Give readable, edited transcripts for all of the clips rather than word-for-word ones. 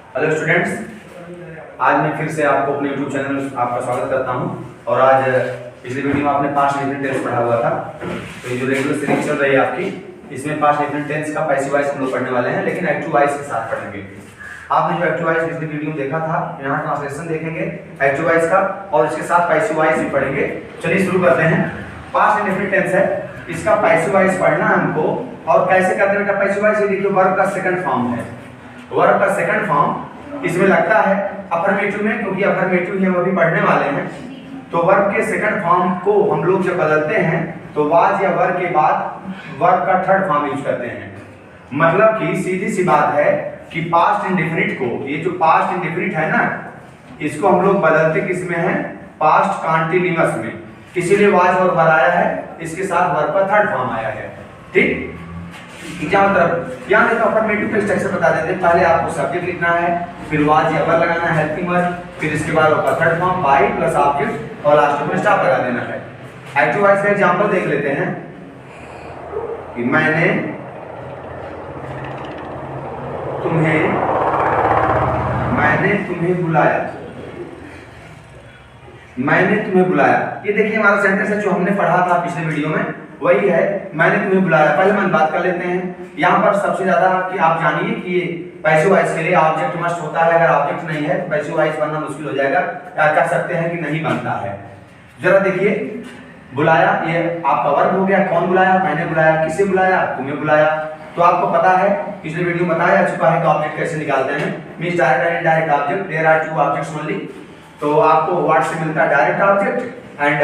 Hello students, आज मैं फिर से आपको अपने YouTube चैनल में आपका स्वागत करता हूं। और आज पिछले वीडियो में आपने पास्ट डिफरेंट टेंस पढ़ा हुआ था। तो ये जो रेगुलर सीरीज चल रही है आपकी, इसमें पास्ट डिफरेंट टेंस का पैसिव वॉइस हम लोग पढ़ने वाले हैं, लेकिन एक्टिव वॉइस के साथ पढ़ेंगे। आपने जो एक्टिव वॉइस पिछले वीडियो में देखा था, यहाँ ट्रांसलेशन देखेंगे एक्टिव वॉइस का और इसके साथ पैसिव वॉइस भी पढ़ेंगे। चलिए शुरू करते हैं। पास्ट डिफरेंट टेंस है, इसका पैसिव वॉइस पढ़ना है हमको। और कैसे करते हैं बेटा पैसिव वॉइस? ये देखिए वर्ब का सेकंड फॉर्म है। वर्ब का सेकंड फॉर्म इसमें लगता है अफर्मेटिव में, क्योंकि अफर्मेटिव ही हम अभी पढ़ने वाले हैं। तो वर्ब के सेकंड फॉर्म को हम लोग जब बदलते हैं तो वाज या वर के बाद वर्ब का थर्ड फॉर्म यूज करते हैं। मतलब कि सीधी सी बात है कि पास्ट इंडेफिनिट को, ये जो पास्ट इंडेफिनिट है ना, इसको हम लोग बदलते किस में है? पास्ट कंटीन्यूअस में। इसीलिए वाज और वर आया है, इसके साथ वर्ब का थर्ड फॉर्म आया है। ठीक, यहाँ तरफ यहाँ देखो अफर्मेटिव का स्ट्रक्चर बता देते हैं। पहले आपको सब्जेक्ट लिखना है, फिर वाज या वर लगाना है हेल्पिंग वर्ब, फिर इसके बाद उसका third form by plus object और लास्ट में स्टॉप लगा देना है। एक्टिव वॉइस का एग्जांपल देख लेते हैं कि मैंने तुम्हें बुलाया। मैंने तुम्हें बुलाया, ये देखिए हमारा सेंटेंस है जो हमने पढ़ा था पिछले वीडियो में, वही है मैंने तुम्हें बुलाया। पहले हम बात कर लेते हैं यहाँ पर सबसे ज्यादा कि आप जानिए कि ये पैसिव वॉइस के लिए ऑब्जेक्ट मस्ट होता है। अगर ऑब्जेक्ट नहीं है तो पैसिव वॉइस बनना मुश्किल हो जाएगा, या कह सकते हैं कि नहीं बनता है। जरा देखिए, बुलाया ये आपका वर्ब हो गया। कौन बुलाया? मैंने बुलाया। किसे बुलाया? तुम्हें बुलाया। तो आपको पता है, पिछले वीडियो में बताया जा चुका है कि ऑब्जेक्ट कैसे निकालते हैं। Means direct and indirect object, there are two objects only. तो आपको व्हाट से मिलता है? डायरेक्ट ऑब्जेक्ट, एंड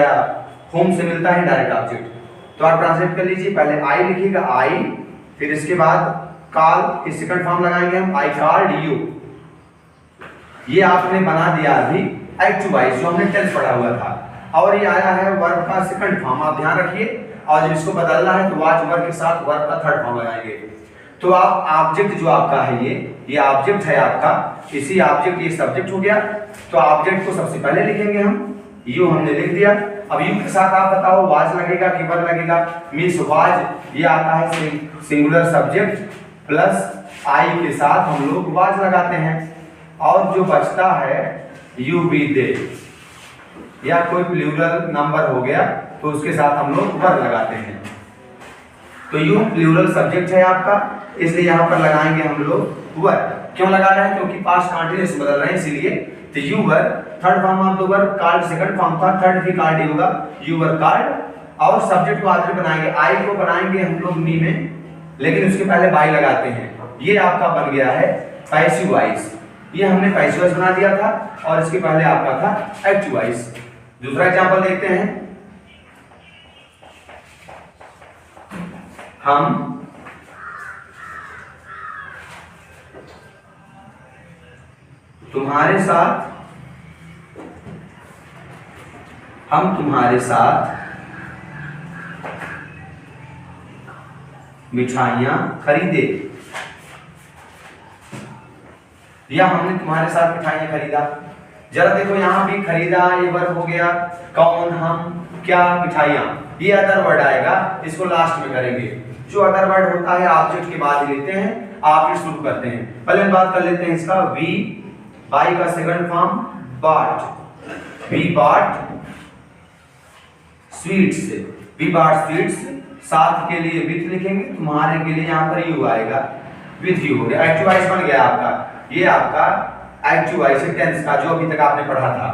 होम से मिलता है डायरेक्ट ऑब्जेक्ट। तो आप ट्रांसलेट कर लीजिए। पहले आई लिखिएगा, आई, फिर इसके बाद कॉल, इस सेकंड फॉर्म लगाएंगे हम, आई कॉल्ड यू। ये आपने बना दिया अभी एक्टिव वॉइस जो हमने टेंस पढ़ा हुआ था। और ये आया है वर्ब का सेकंड फॉर्म, आप ध्यान रखिए। और जब इसको बदलना है तो वाज वर्ब के साथ वर्ब का थर्ड फॉर्म लगाएंगे। तो आप ऑब्जेक्ट जो आपका है, ये ऑब्जेक्ट है आपका। इसी ऑब्जेक्ट, ये सब्जेक्ट हो गया। तो ऑब्जेक्ट को सबसे पहले लिखेंगे हम, यू हमने लिख दिया। अब यू के साथ आप बताओ वाज लगेगा कि वर लगेगा? मींस वाज ये आता है सिंगुलर सब्जेक्ट प्लस आई के साथ हम लोग वाज लगाते हैं। और जो बचता है यू बी दे, या कोई प्लूरल नंबर हो गया तो उसके साथ हम लोग वर लगाते हैं। तो यू प्लूरल सब्जेक्ट है आपका, इसलिए यहाँ पर लगाएंगे हम लोग वर। क्यों लगा रहे हैं? क्योंकि पास्ट कंटीन्यूअस बदल रहे हैं, इसीलिए। तो you were third form of the verb, called second form था, थर्ड भी कॉल्ड ही होगा, यू वर कॉल्ड। और सब्जेक्ट को आगे बनाएंगे, आई को बनाएंगे हम लोग मी में, लेकिन उसके पहले बाय लगाते हैं। ये आपका बन गया है पैसिव वॉइस। ये हमने पैसिव वॉइस बना दिया था और इसके पहले आपका था एक्टिव वॉइस। दूसरा एग्जांपल देखते हैं। हम तुम्हारे साथ मिठाइयां खरीदे, या हमने तुम्हारे साथ मिठाइयां खरीदा। जरा देखो यहाँ भी खरीदा ये वर्ब हो गया। कौन, हम, क्या, मिठाइयां, ये अदर वर्ड आएगा, इसको लास्ट में करेंगे। जो अदर वर्ड होता है ऑब्जेक्ट के बाद ही लेते हैं। आप ये शुरू करते हैं। पहले हम बात कर लेते हैं इसका। वी बाई का second form bought, we bought sweets, we bought sweets. साथ के लिए विथ लिखेंगे, तुम्हारे के लिए यहाँ पर यू आएगा, विथ यू हो गया। एक्टिव वॉइस बन गया आपका। ये आपका एक्टिव वॉइस टेंस का जो अभी तक आपने पढ़ा था।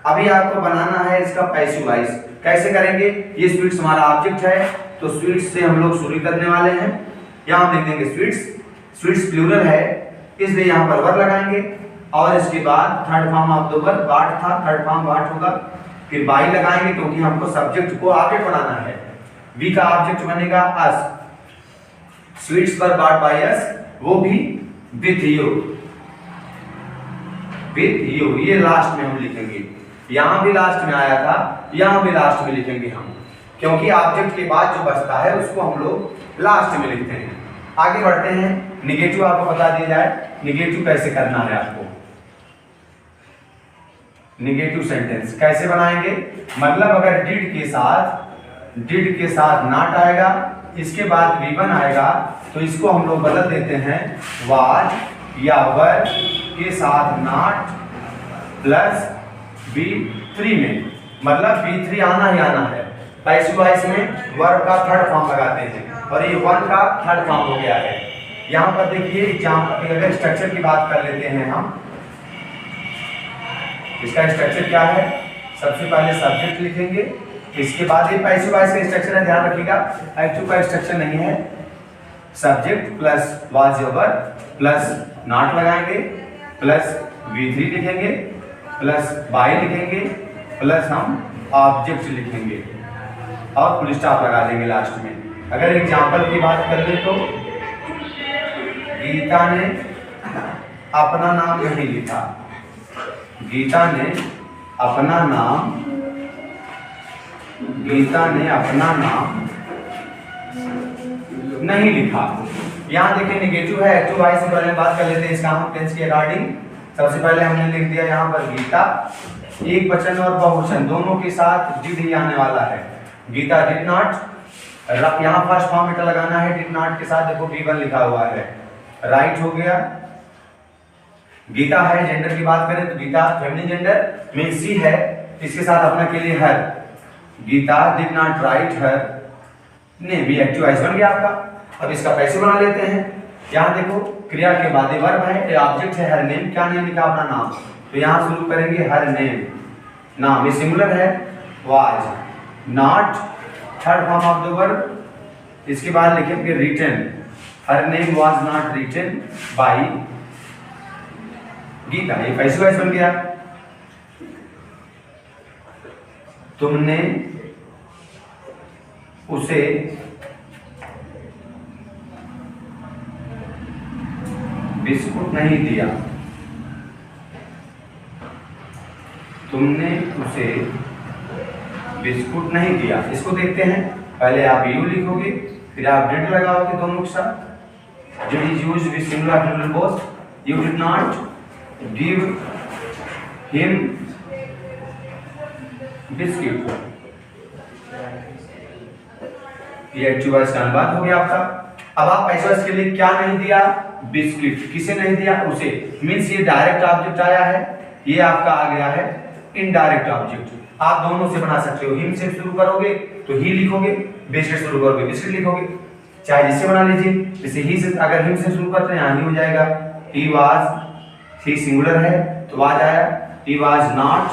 अभी आपको बनाना है इसका पैसिव वॉइस। कैसे करेंगे? ये स्वीट्स हमारा ऑब्जेक्ट है, तो स्वीट्स से हम लोग शुरू करने वाले हैं। यहाँ लिख देंगे स्वीट्स, स्वीट्स प्लूरल है, इसलिए यहाँ पर वर लगाएंगे। और इसके बाद third form of the verb बाट था, थर्ड फॉर्म बाट होगा। फिर बाय लगाएंगे क्योंकि हमको सब्जेक्ट को ऑब्जेक्ट बनाना है। वी का ऑब्जेक्ट बनेगा अस, स्वीट्स पर बाट बाय अस, वो भी विथ यू, विथ यू। ये लास्ट में हम लिखेंगे। यहाँ भी लास्ट में आया था, यहाँ भी लास्ट में लिखेंगे हम, क्योंकि ऑब्जेक्ट के बाद जो बचता है उसको हम लोग लास्ट में लिखते हैं। आगे बढ़ते हैं। निगेटिव आपको बता दिया जाए, निगेटिव कैसे करना है आपको। निगेटिव सेंटेंस कैसे बनाएंगे? मतलब अगर डिड के साथ नॉट आएगा, इसके बाद V1 आएगा, तो इसको हम लोग बदल देते हैं वाज या वर के साथ नॉट प्लस B3 में, मतलब B3 आना ही आना है। पैसिव वॉइस में वर्ब का थर्ड फॉर्म लगाते हैं और ये वन का थर्ड फॉर्म हो गया है। यहाँ पर देखिए एग्जाम्पल, अगर स्ट्रक्चर की बात कर लेते हैं हम, इसका स्ट्रक्चर क्या है? सबसे पहले सब्जेक्ट लिखेंगे, इसके बाद ये पैसिव वॉइस का स्ट्रक्चर है, ध्यान रखिएगा, एक्टिव का स्ट्रक्चर नहीं है। सब्जेक्ट प्लस वाज या वर्ब प्लस नॉट लगाएंगे प्लस V3 लिखेंगे प्लस बाय लिखेंगे प्लस हम ऑब्जेक्ट लिखेंगे और फुल स्टॉप लगा देंगे लास्ट में। अगर एग्जाम्पल की बात कर ले तो गीता ने अपना नाम नहीं लिखा, गीता ने अपना नाम, गीता ने अपना नाम नहीं लिखा। यहाँ देखिए नेगेटिव है, एक्टिव वॉइस से पहले बात कर लेते हैं इसका हम टेंस के अकॉर्डिंग। सबसे पहले हमने लिख दिया यहाँ पर गीता, एक वचन और बहुवचन दोनों के साथ डिड ही आने वाला है। गीता डिड नॉट, यहाँ फर्स्ट फॉर्म मीटर लगाना है, डिड नॉट के साथ देखो B1 लिखा हुआ है, राइट हो गया। गीता है, जेंडर की बात करें तो गीता फेमिनिन जेंडर मीन सी है, इसके साथ अपना के लिए her. Gita did not write her name, भी एक्टिव वॉइस बन गया आपका। अब इसका पैसिव बना लेते हैं। यहाँ देखो क्रिया के बाद वर्ब है, ऑब्जेक्ट है हर नेम, क्या नेम लिखा? अपना नाम। तो यहाँ शुरू करेंगे हर नेम, नाम, ये सिंगुलर है, was not third form of the verb. इसके बाद लिखेंगे written, her name was not written by Gita, ये पैसिव वॉइस बन गया। तुमने उसे बिस्कुट नहीं दिया, तुमने उसे बिस्कुट नहीं दिया। इसको देखते हैं, पहले आप यू लिखोगे फिर आप डिड लगाओगे दोनों के साथ। Did is used with singular plural both. You did not give him biscuit, ये एक्टिव वॉइस का अनुवाद हो गया आपका। अब आप पैसिव वॉइस के लिए क्या नहीं दिया? बिस्किट। किसे नहीं दिया? उसे। मीन्स ये डायरेक्ट ऑब्जेक्ट आया है, ये आपका आ गया है इनडायरेक्ट ऑब्जेक्ट। आप दोनों से बना सकते हो, हिम से शुरू करोगे तो ही लिखोगे, बिस्किट शुरू करोगे बिस्किट लिखोगे, चाहे जिससे बना लीजिए। जैसे ही से, अगर हिम से शुरू करते हैं यहाँ ही हो जाएगा। ही वाज, ही सिंगुलर है तो वाज आया। ही वाज नॉट,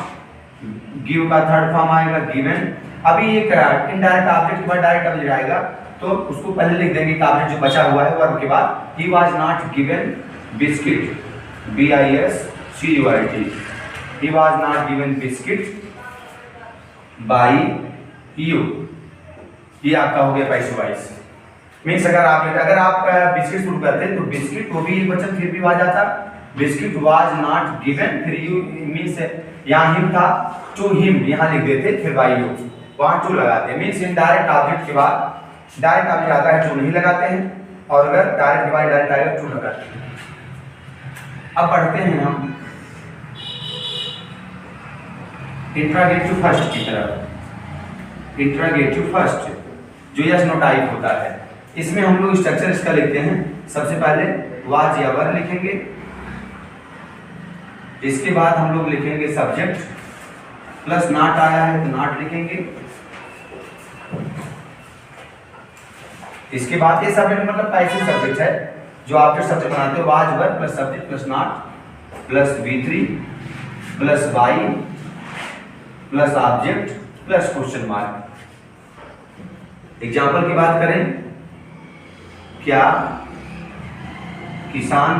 गिव का थर्ड फॉर्म आएगा गिवन। अभी ये इनडायरेक्ट ऑब्जेक्ट के बाद डायरेक्ट ऑब्जेक्ट आएगा तो उसको पहले लिख देंगे ऑब्जेक्ट जो बचा हुआ है वर्ब के बाद। He was not given biscuit, BISCUIT, he was not given biscuit by you. ये आपका हो गया पैसिव वॉइस। मीन्स अगर आप बिस्किट शुरू करते हैं तो बिस्किट, वो भी एक वचन फिर भी वाज आता, बिस्किट वाज नॉट गिवन, फिर यू मीन्स यहाँ हिम था टू हिम, यहाँ लिख देते फिर बाय यू, वहाँ टू लगाते हैं। मीन्स इनडायरेक्ट ऑब्जेक्ट के बाद डायरेक्ट ऑब्जेक्ट आता है टू नहीं लगाते हैं, और अगर डायरेक्ट के बाद डायरेक्ट आएगा टू लगाते हैं। अब पढ़ते हैं हम इंट्रागेटिव फर्स्ट की तरफ। इंट्रागेटिव फर्स्ट जो यस नो टाइप होता है, इसमें हम लोग स्ट्रक्चर इसका लिखते हैं। सबसे पहले वाज या वर लिखेंगे, इसके बाद हम लोग लिखेंगे सब्जेक्ट प्लस नॉट आया है तो नॉट लिखेंगे। इसके बाद ये सब्जेक्ट मतलब पैसिव सब्जेक्ट है, जो ऑब्जेक्ट सब्जेक्ट बनाते हो, was were plus subject plus not plus V3 plus by plus object plus question mark. Example की बात करें, क्या किसान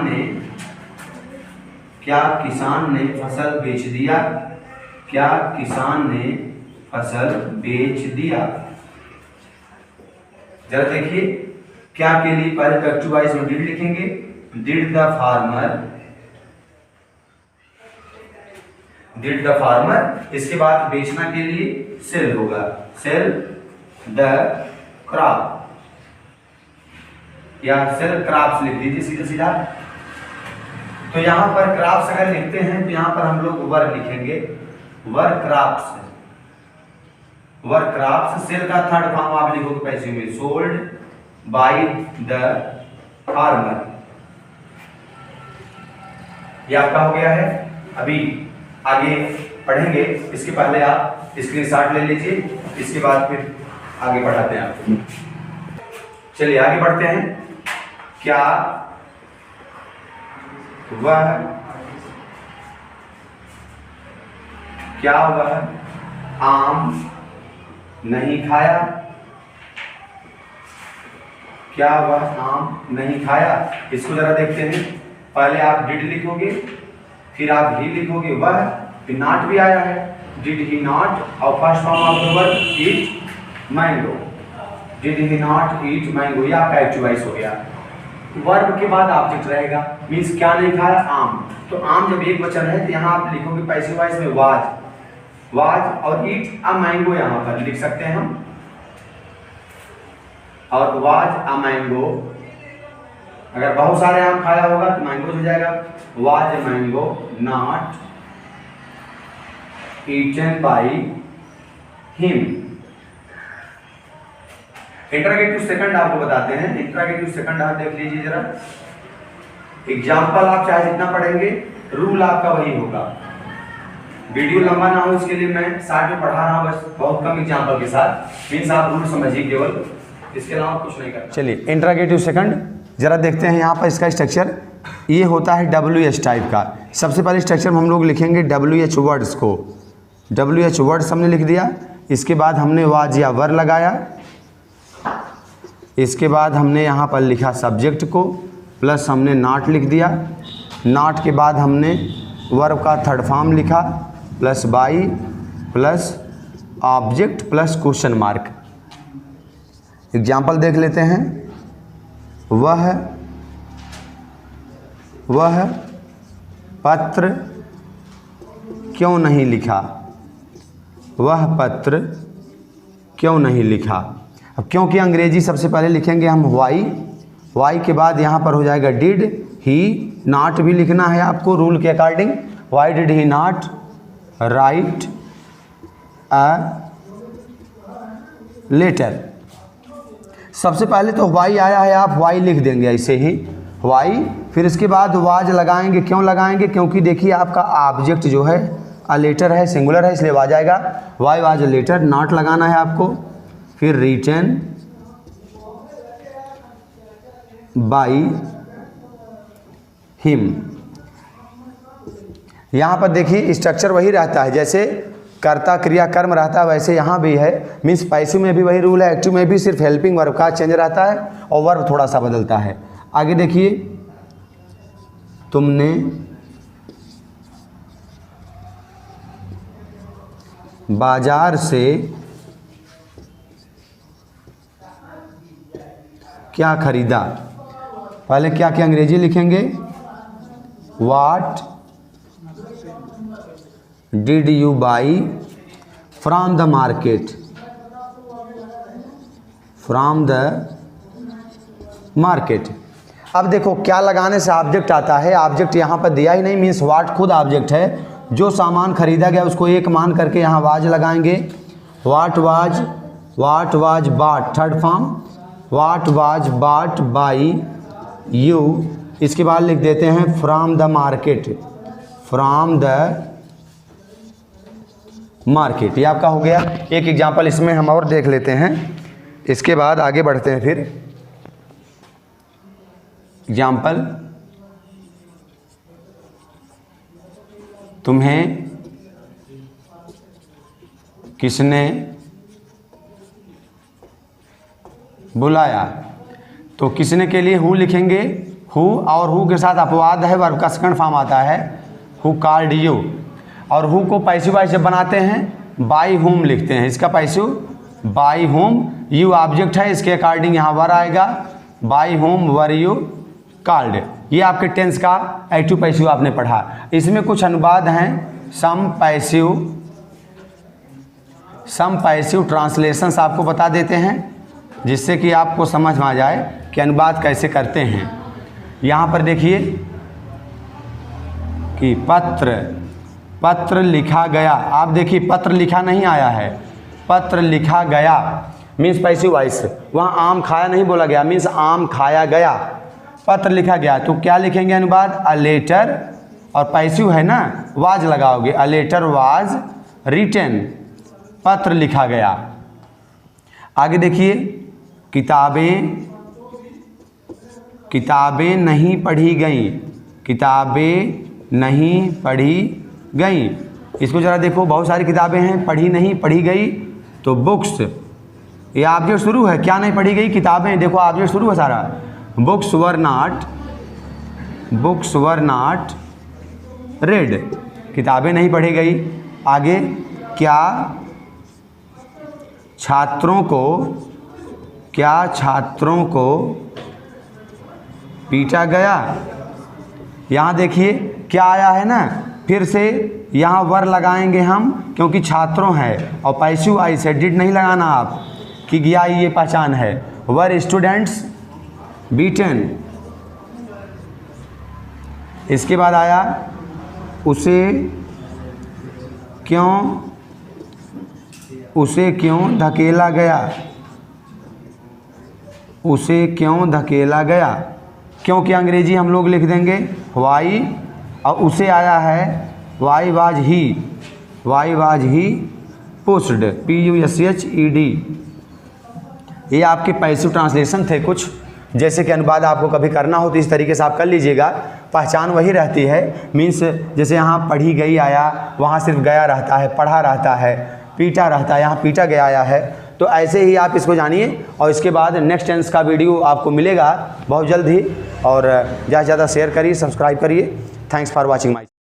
ने फसल बेच दिया, क्या किसान ने फसल बेच दिया। जरा देखिए, क्या के लिए पहले एक्टिव वॉइस में डिड लिखेंगे, डिड द फार्मर। इसके बाद बेचना के लिए सेल होगा, सेल द क्रॉप या सेल क्रॉप्स लिख दीजिए सीधा सीधा। तो यहाँ पर क्रॉप्स अगर लिखते हैं तो यहाँ पर हम लोग वर लिखेंगे, वर क्रॉप्स। सेल का थर्ड फॉर्म आप लिखोगे पैसिव में, सोल्ड बाय द फार्मर। ये आपका हो गया है। अभी आगे पढ़ेंगे, इसके पहले आप स्क्रीनशॉट ले लीजिए, इसके बाद फिर आगे बढ़ाते हैं आपको। चलिए आगे बढ़ते हैं। क्या वह आम नहीं खाया? क्या वह आम नहीं खाया? इसको जरा देखते हैं। पहले आप डिड लिखोगे, फिर आप ही लिखोगे वह, फिर नॉट भी आया है, डिड ही नॉट, और first form of the verb eat mango, did he not eat mango, ये आपका एक्टिव वॉइस हो गया। वर्ब के बाद ऑब्जेक्ट रहेगा, मीन्स क्या नहीं खाया? आम। तो आम जब एक वचन है तो यहाँ आप लिखोगे पैसिव वॉइस में वाज, और ईट अ मैंगो यहाँ पर लिख सकते हैं हम, और वाज अ मैंगो, अगर बहुत सारे आम खाया होगा तो मैंगो हो जाएगा। Was a mango not eaten by him. Interrogative second आपको बताते हैं। इंटरोगेटिव सेकंड आप देख लीजिए जरा। एग्जाम्पल आप चाहे जितना पढ़ेंगे, रूल आपका वही होगा। वीडियो लंबा ना हो इसके लिए मैं साथ में पढ़ा रहा हूँ, बस बहुत कम एग्जाम्पल के साथ, मीन्स आप रूल समझिए केवल, इसके अलावा कुछ नहीं करना। चलिए इंटरोगेटिव सेकंड जरा देखते हैं यहाँ पर इसका स्ट्रक्चर। ये होता है WH टाइप का। सबसे पहले स्ट्रक्चर में हम लोग लिखेंगे WH वर्ड्स को। WH वर्ड्स हमने लिख दिया, इसके बाद हमने वाज या वर लगाया, इसके बाद हमने यहाँ पर लिखा सब्जेक्ट को, प्लस हमने नॉट लिख दिया, नॉट के बाद हमने वर्ब का थर्ड फॉर्म लिखा, plus by, plus object, plus question mark. Example देख लेते हैं। वह पत्र क्यों नहीं लिखा? वह पत्र क्यों नहीं लिखा? अब क्योंकि अंग्रेजी सबसे पहले लिखेंगे हम वाई के बाद यहाँ पर हो जाएगा डिड ही नॉट भी लिखना है आपको रूल के according. Why did he not write a letter. सबसे पहले तो वाई आया है, आप वाई लिख देंगे ऐसे ही वाई, फिर इसके बाद वाज लगाएंगे। क्यों लगाएंगे? क्योंकि देखिए आपका ऑब्जेक्ट जो है अ लेटर है, सिंगुलर है, इसलिए वाज आएगा। Why was a letter, not लगाना है आपको, फिर रिटन बाई हिम। यहाँ पर देखिए स्ट्रक्चर वही रहता है, जैसे कर्ता क्रिया कर्म रहता है वैसे यहाँ भी है। मीन्स पैसिव में भी वही रूल है, एक्टिव में भी सिर्फ हेल्पिंग वर्ब का चेंज रहता है और वर्ब थोड़ा सा बदलता है। आगे देखिए, तुमने बाजार से क्या खरीदा? पहले क्या क्या अंग्रेजी लिखेंगे, what did you by from the market? From the market. अब देखो क्या लगाने से ऑब्जेक्ट आता है, ऑब्जेक्ट यहाँ पर दिया ही नहीं, मीन्स व्हाट खुद ऑब्जेक्ट है। जो सामान खरीदा गया उसको एक मान करके यहाँ वाज लगाएंगे। What was bought, third form, what was bought by you. इसके बाद लिख देते हैं from the market, from the market. ये आपका हो गया। एक एग्जांपल इसमें हम और देख लेते हैं, इसके बाद आगे बढ़ते हैं। फिर एग्जांपल, तुम्हें किसने बुलाया? तो किसने के लिए हु लिखेंगे, हु, और हु के साथ अपवाद है, वर्ब का सेकंड फॉर्म आता है, हु कॉल्ड यू। और हु को पैसिव वॉइस जब बनाते हैं बाई हुम लिखते हैं। इसका पैसिव बाई हुम, यू ऑब्जेक्ट है, इसके अकॉर्डिंग यहाँ वर आएगा, बाई हुम वर यू कॉल्ड। ये आपके टेंस का एक्टिव पैसिव आपने पढ़ा। इसमें कुछ अनुवाद हैं, सम पैसिव ट्रांसलेशंस आपको बता देते हैं, जिससे कि आपको समझ में आ जाए कि अनुवाद कैसे करते हैं। यहाँ पर देखिए कि पत्र लिखा गया। आप देखिए पत्र लिखा नहीं आया है, पत्र लिखा गया मीन्स पैसिव वॉइस। वहाँ आम खाया नहीं बोला गया, मीन्स आम खाया गया। पत्र लिखा गया, तो क्या लिखेंगे अनुवाद, अ लेटर, और पैसिव है ना, वाज लगाओगे। अ लेटर वाज रिटन, पत्र लिखा गया। आगे देखिए, किताबें नहीं पढ़ी गई, किताबें नहीं पढ़ी गई। इसको जरा देखो, बहुत सारी किताबें हैं, पढ़ी नहीं पढ़ी गई, तो बुक्स, ये ऑब्जेक्ट शुरू है, क्या नहीं पढ़ी गई, किताबें, देखो ऑब्जेक्ट शुरू है सारा। बुक्स वर नॉट रेड, किताबें नहीं पढ़ी गई। आगे, क्या छात्रों को पीटा गया। यहाँ देखिए क्या आया है ना, फिर से यहाँ वर लगाएंगे हम, क्योंकि छात्रों है, और पैसिव आई से डिड नहीं लगाना आप, कि गया ये पहचान है। वर स्टूडेंट्स बीटन। इसके बाद आया, उसे क्यों धकेला गया, उसे क्यों धकेला गया। क्यों की अंग्रेजी हम लोग लिख देंगे वाई, और उसे आया है why was he pushed, PUSHED। ये आपके पैसिव ट्रांसलेशन थे कुछ, जैसे कि अनुवाद आपको कभी करना हो तो इस तरीके से आप कर लीजिएगा। पहचान वही रहती है, मीन्स जैसे यहाँ पढ़ी गई आया, वहाँ सिर्फ गया रहता है, पढ़ा रहता है, पीटा रहता है, यहाँ पीटा गया आया है। तो ऐसे ही आप इसको जानिए, और इसके बाद नेक्स्ट टेंस का वीडियो आपको मिलेगा बहुत जल्द ही। और ज़्यादा से ज़्यादा शेयर करिए, सब्सक्राइब करिए। Thanks for watching my.